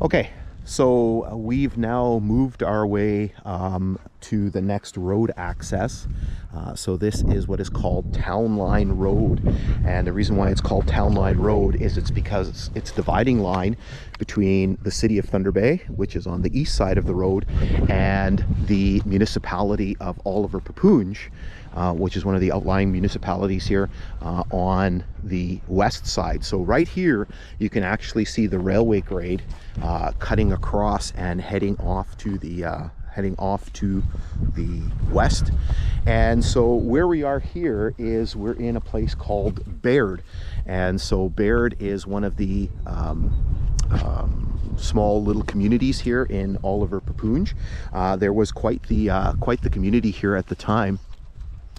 Okay, so we've now moved our way to the next road access. So this is what is called Townline Road, and the reason why it's called Townline Road is it's because it's dividing line between the city of Thunder Bay, which is on the east side of the road, and the Municipality of Oliver-Paipoonge, which is one of the outlying municipalities here on the west side. So right here you can actually see the railway grade cutting across and heading off to the west. And so where we are here is we're in a place called Baird, and so Baird is one of the small little communities here in Oliver-Paipoonge. There was quite the community here at the time.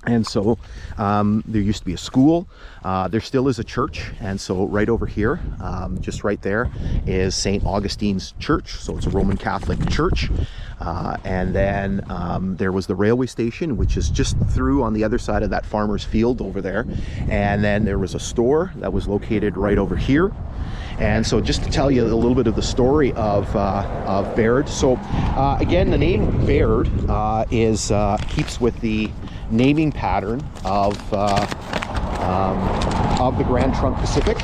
And so there used to be a school, there still is a church, and so right over here, just right there, is St. Augustine's Church. So it's a Roman Catholic church. And then there was the railway station, which is just through on the other side of that farmer's field over there. And then there was a store that was located right over here. And so just to tell you a little bit of the story of Baird. So again, the name Baird keeps with the naming pattern of the Grand Trunk Pacific.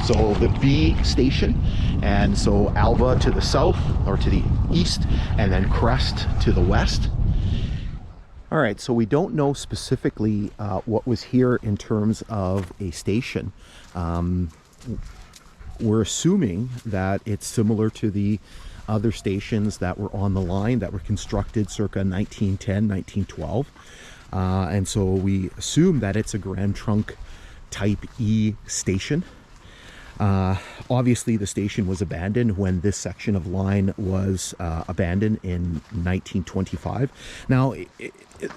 So the B station, and so Alva to the south or to the east, and then Crest to the west. All right, so we don't know specifically what was here in terms of a station. We're assuming that it's similar to the other stations that were on the line that were constructed circa 1910, 1912. And so we assume that it's a Grand Trunk type E station. Obviously the station was abandoned when this section of line was abandoned in 1925. Now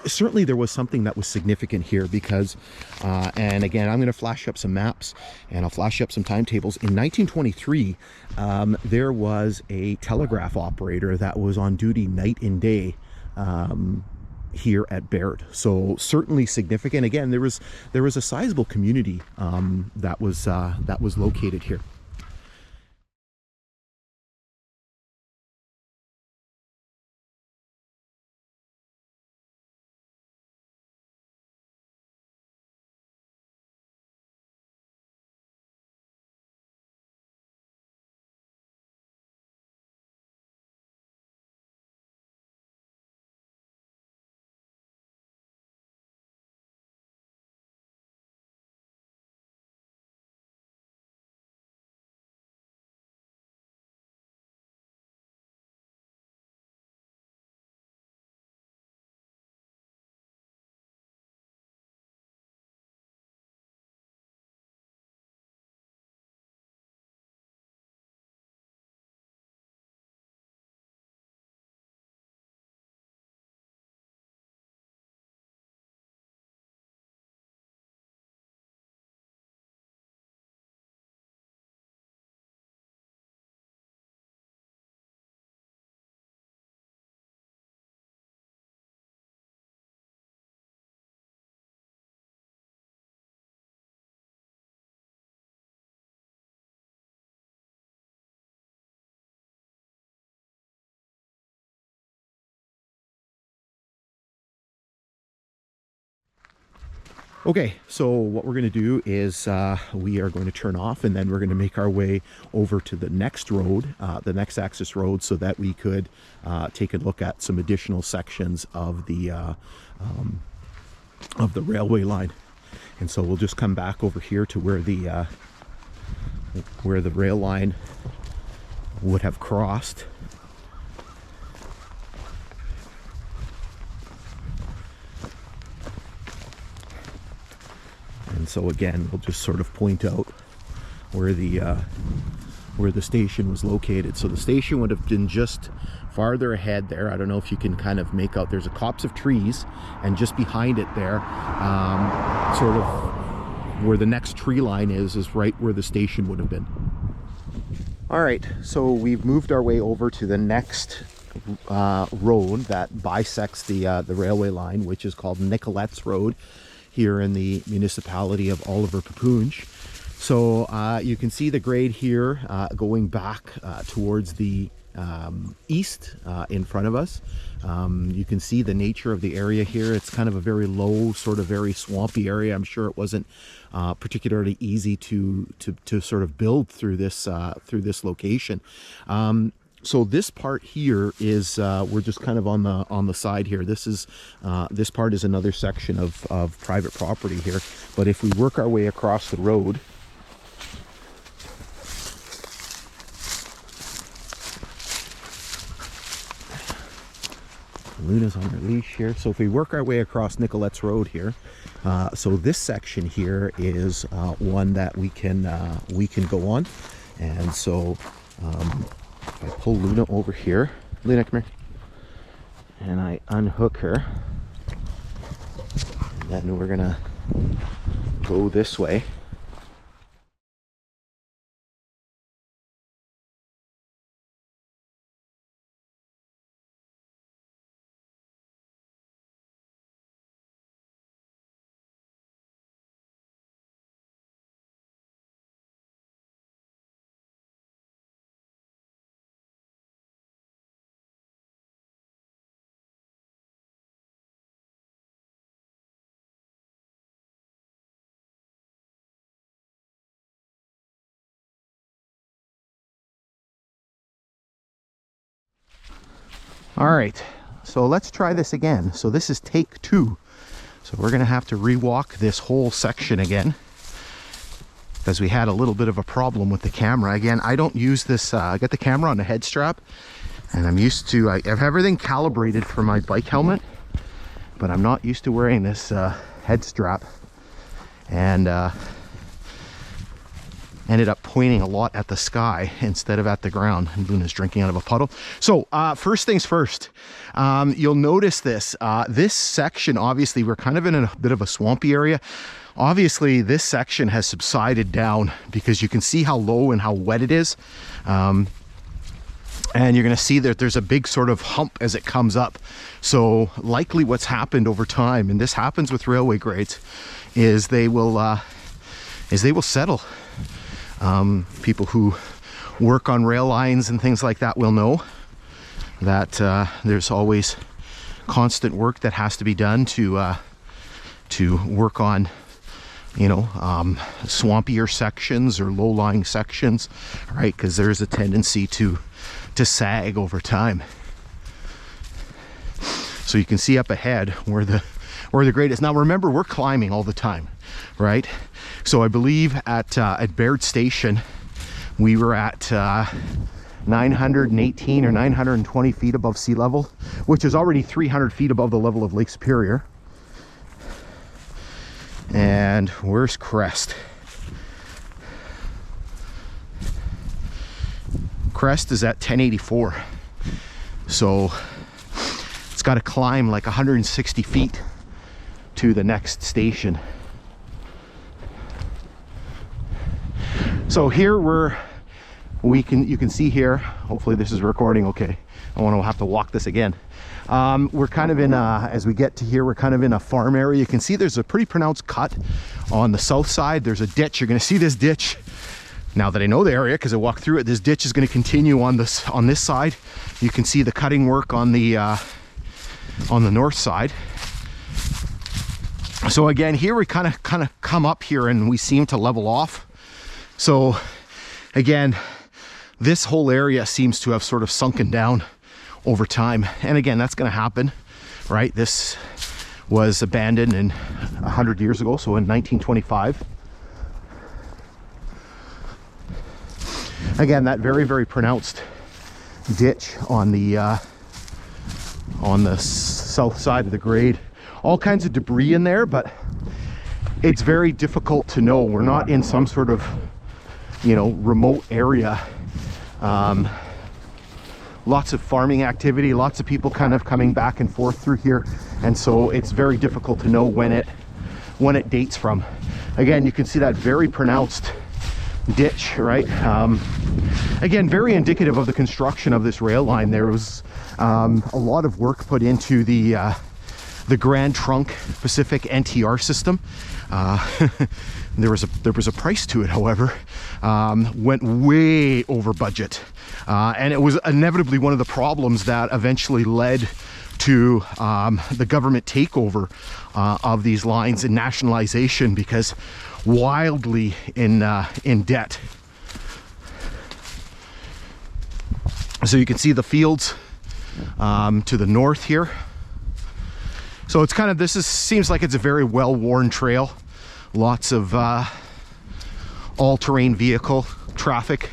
certainly there was something that was significant here because and again, I'm going to flash up some maps and I'll flash up some timetables. In 1923 there was a telegraph operator that was on duty night and day here at Baird. So certainly significant. Again, there was a sizable community that was located here. Okay, so what we're going to do is we are going to turn off and then we're going to make our way over to the next road, the next access road, so that we could take a look at some additional sections of the railway line. And so we'll just come back over here to where the rail line would have crossed. And so again, we'll just sort of point out where the station was located. So the station would have been just farther ahead there. I don't know if you can kind of make out, there's a copse of trees, and just behind it there, sort of where the next tree line is right where the station would have been. All right, so we've moved our way over to the next road that bisects the railway line, which is called Nicholettes Road, here in the Municipality of Oliver-Paipoonge. So you can see the grade here going back towards the east in front of us. You can see the nature of the area here. It's kind of a very low, sort of very swampy area. I'm sure it wasn't particularly easy to sort of build through this location. So this part here is we're just kind of on the side here. This part is another section of private property here. But if we work our way across the road, Luna's on her leash here. So if we work our way across Nicholettes Road here, so this section here is one that we can go on. And so if I pull Luna over here, Luna, come here, and I unhook her, and then we're gonna go this way. All right, so let's try this again. So this is take 2. So we're gonna have to rewalk this whole section again because we had a little bit of a problem with the camera. Again, I don't use this, I got the camera on a head strap, and I'm used to, I have everything calibrated for my bike helmet, but I'm not used to wearing this head strap, and ended up pointing a lot at the sky instead of at the ground. And Luna's drinking out of a puddle. So first things first, you'll notice this section, obviously we're kind of in a bit of a swampy area. Obviously this section has subsided down because you can see how low and how wet it is. And you're going to see that there's a big sort of hump as it comes up. So likely what's happened over time, and this happens with railway grades, is they will settle. People who work on rail lines and things like that will know that there's always constant work that has to be done to work on, you know, swampier sections or low-lying sections, right? Because there's a tendency to sag over time. So you can see up ahead where the grade is. Now remember, we're climbing all the time, right? So I believe at Baird Station we were at 918 or 920 feet above sea level, which is already 300 feet above the level of Lake Superior. And where's Crest? Crest is at 1084. So it's got to climb like 160 feet to the next station. So here you can see here, hopefully this is recording okay. I won't have to walk this again. We're kind of in as we get to here, we're kind of in a farm area. You can see there's a pretty pronounced cut on the south side. There's a ditch. You're going to see this ditch. Now that I know the area, because I walked through it, this ditch is going to continue on this side. You can see the cutting work on the north side. So again, here we kind of come up here and we seem to level off. So again, this whole area seems to have sort of sunken down over time. And again, that's going to happen, right? This was abandoned 100 years ago, so in 1925. Again, that very, very pronounced ditch on the south side of the grade. All kinds of debris in there, but it's very difficult to know. We're not in some sort of, you know, remote area. Lots of farming activity, lots of people kind of coming back and forth through here, and so it's very difficult to know when it dates from. Again, you can see that very pronounced ditch, right? Again, very indicative of the construction of this rail line. There was a lot of work put into the Grand Trunk Pacific NTR system. There was a price to it, however. Went way over budget, and it was inevitably one of the problems that eventually led to the government takeover of these lines and nationalization, because wildly in debt. So you can see the fields to the north here. So it's kind of, seems like it's a very well-worn trail. Lots of all-terrain vehicle traffic.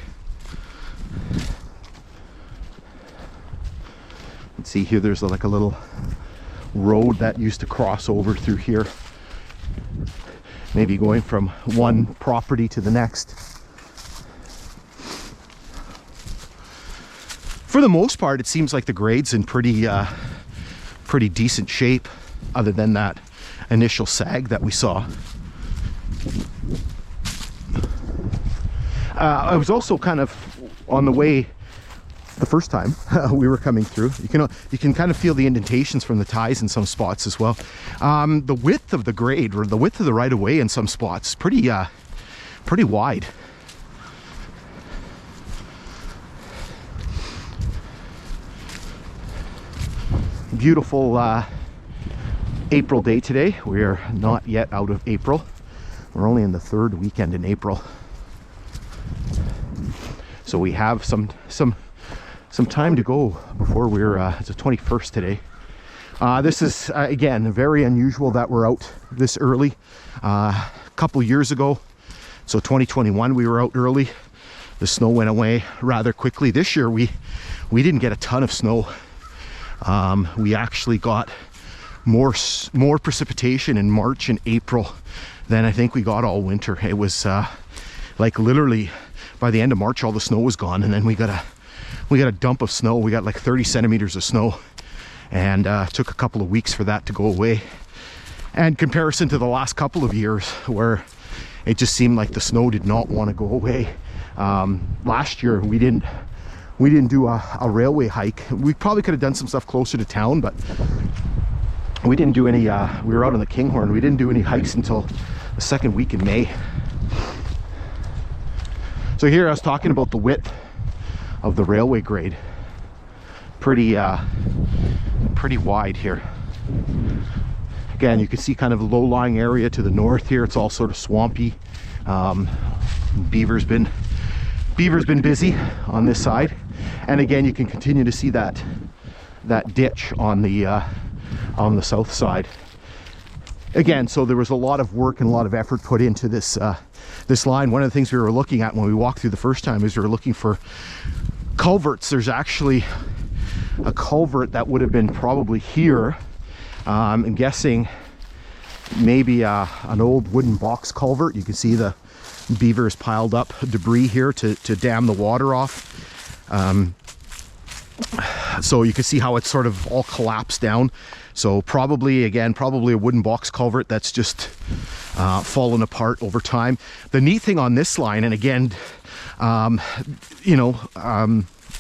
Let's see here, there's like a little road that used to cross over through here. Maybe going from one property to the next. For the most part, it seems like the grade's in pretty decent shape, other than that initial sag that we saw. I was also kind of on the way the first time we were coming through. You can kind of feel the indentations from the ties in some spots as well. The width of the grade, or the width of the right of way in some spots, pretty wide. Beautiful April day today. We're not yet out of April. We're only in the third weekend in April, so we have some time to go before it's the 21st today. This is again very unusual that we're out this early. A couple years ago, so 2021, we were out early. The snow went away rather quickly. This year we didn't get a ton of snow. We actually got more precipitation in March and April than I think we got all winter. It was like literally by the end of March all the snow was gone, and then we got a dump of snow. We got like 30 centimeters of snow, and it took a couple of weeks for that to go away. And comparison to the last couple of years, where it just seemed like the snow did not want to go away. Last year we didn't do a railway hike. We probably could have done some stuff closer to town, but we didn't do any, we were out on the Kinghorn. We didn't do any hikes until the second week in May. So here I was talking about the width of the railway grade. Pretty wide here. Again, you can see kind of a low-lying area to the north here. It's all sort of swampy. Beaver's been busy on this side, and again you can continue to see that ditch on the south side. Again, so there was a lot of work and a lot of effort put into this line. One of the things we were looking at when we walked through the first time is we were looking for culverts. There's actually a culvert that would have been probably here. I'm guessing maybe an old wooden box culvert. You can see the beavers piled up debris here to dam the water off. So you can see how it's sort of all collapsed down. So probably a wooden box culvert that's just fallen apart over time. The neat thing on this line, and again,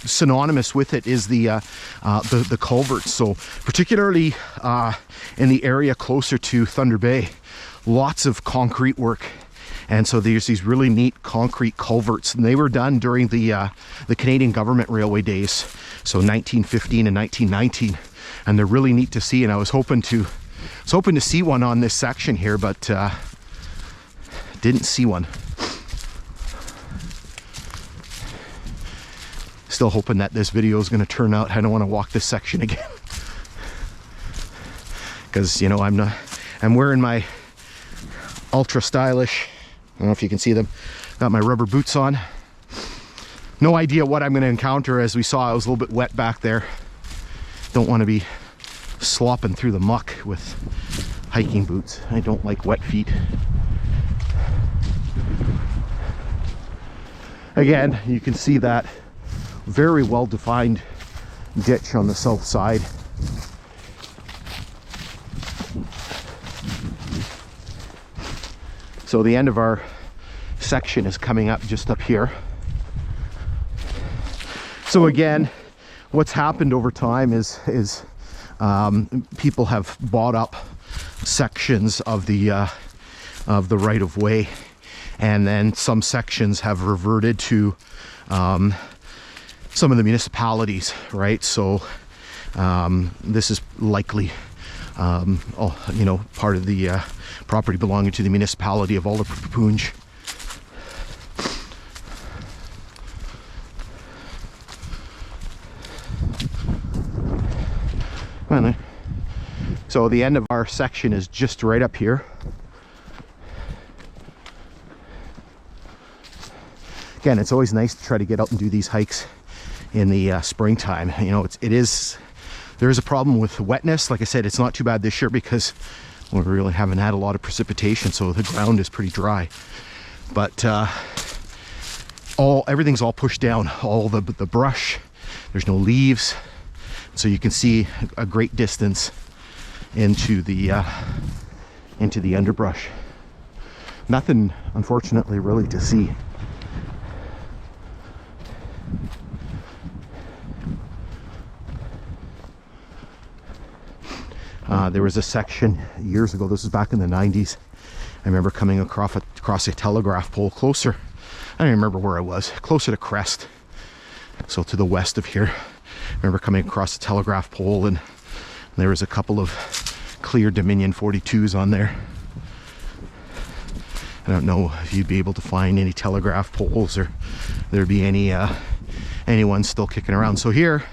synonymous with it, is the culverts. So particularly in the area closer to Thunder Bay, lots of concrete work. And so there's these really neat concrete culverts, and they were done during the Canadian government railway days, so 1915 and 1919, and they're really neat to see. And I was hoping to see one on this section here, but didn't see one. Still hoping that this video is going to turn out. I don't want to walk this section again, because I'm wearing my ultra stylish, I don't know if you can see them, got my rubber boots on. No idea what I'm going to encounter. As we saw, it was a little bit wet back there. Don't want to be slopping through the muck with hiking boots. I don't like wet feet. Again, you can see that very well defined ditch on the south side. So the end of our section is coming up just up here. So again, what's happened over time is people have bought up sections of the right of way, and then some sections have reverted to some of the municipalities, right? So this is likely you know, part of the property belonging to the Municipality of Oliver-Paipoonge. So the end of our section is just right up here. Again, it's always nice to try to get out and do these hikes in the springtime. You know, there is a problem with wetness. Like I said, it's not too bad this year because we really haven't had a lot of precipitation, so the ground is pretty dry. But everything's all pushed down, all the brush. There's no leaves, so you can see a great distance into the underbrush. Nothing, unfortunately, really to see. There was a section years ago, this was back in the 90s, I remember coming across a telegraph pole closer, I don't even remember where I was, closer to Crest, so to the west of here. I remember coming across a telegraph pole, and there was a couple of clear Dominion 42s on there. I don't know if you'd be able to find any telegraph poles or there'd be anyone still kicking around. So here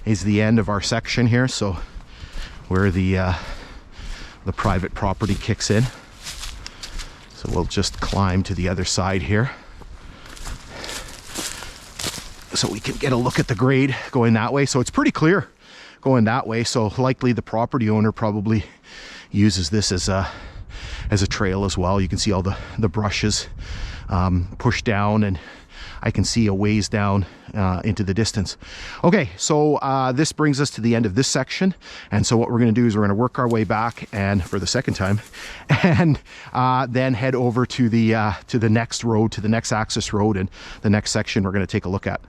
is the end of our section here, so where the private property kicks in. So we'll just climb to the other side here so we can get a look at the grade going that way. So it's pretty clear going that way, so likely the property owner probably uses this as a trail as well. You can see all the brushes pushed down, and I can see a ways down into the distance. Okay, so this brings us to the end of this section, and so what we're going to do is we're going to work our way back, and for the second time, and then head over to the next road, to the next access road, and the next section we're going to take a look at.